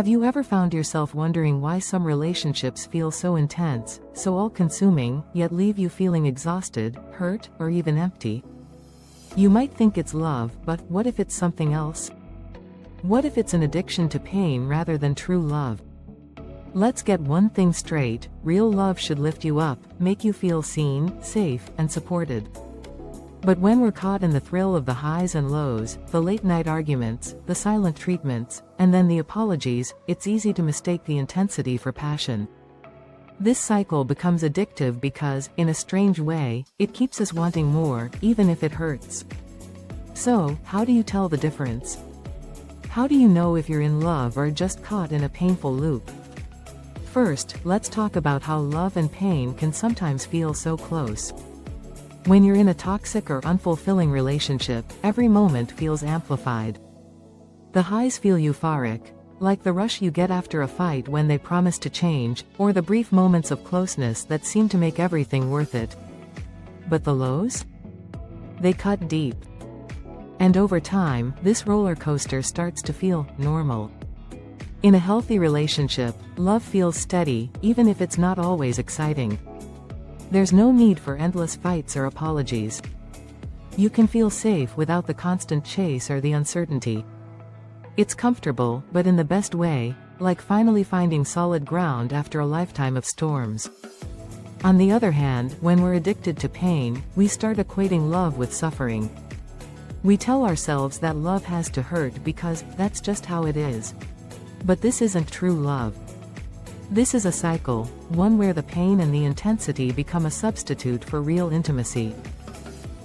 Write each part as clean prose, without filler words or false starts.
Have you ever found yourself wondering why some relationships feel so intense, so all-consuming, yet leave you feeling exhausted, hurt, or even empty? You might think it's love, but what if it's something else? What if it's an addiction to pain rather than true love? Let's get one thing straight: real love should lift you up, make you feel seen, safe, and supported. But when we're caught in the thrill of the highs and lows, the late-night arguments, the silent treatments, and then the apologies, it's easy to mistake the intensity for passion. This cycle becomes addictive because, in a strange way, it keeps us wanting more, even if it hurts. So, how do you tell the difference? How do you know if you're in love or just caught in a painful loop? First, let's talk about how love and pain can sometimes feel so close. When you're in a toxic or unfulfilling relationship, every moment feels amplified. The highs feel euphoric, like the rush you get after a fight when they promise to change, or the brief moments of closeness that seem to make everything worth it. But the lows? They cut deep. And over time, this roller coaster starts to feel normal. In a healthy relationship, love feels steady, even if it's not always exciting. There's no need for endless fights or apologies. You can feel safe without the constant chase or the uncertainty. It's comfortable, but in the best way, like finally finding solid ground after a lifetime of storms. On the other hand, when we're addicted to pain, we start equating love with suffering. We tell ourselves that love has to hurt because that's just how it is. But this isn't true love. This is a cycle, one where the pain and the intensity become a substitute for real intimacy.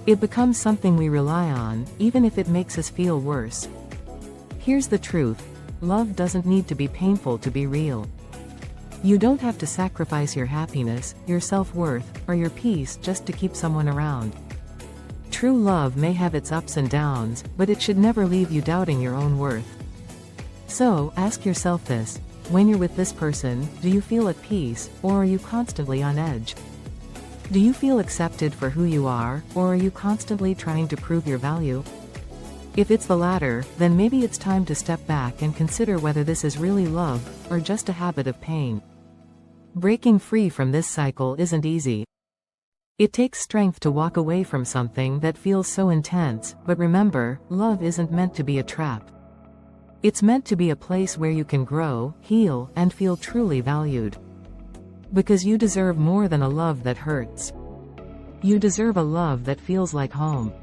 It becomes something we rely on, even if it makes us feel worse. Here's the truth: love doesn't need to be painful to be real. You don't have to sacrifice your happiness, your self-worth, or your peace just to keep someone around. True love may have its ups and downs, but it should never leave you doubting your own worth. So, ask yourself this: when you're with this person, do you feel at peace, or are you constantly on edge? Do you feel accepted for who you are, or are you constantly trying to prove your value? If it's the latter, then maybe it's time to step back and consider whether this is really love, or just a habit of pain. Breaking free from this cycle isn't easy. It takes strength to walk away from something that feels so intense, but remember, love isn't meant to be a trap. It's meant to be a place where you can grow, heal, and feel truly valued. Because you deserve more than a love that hurts. You deserve a love that feels like home.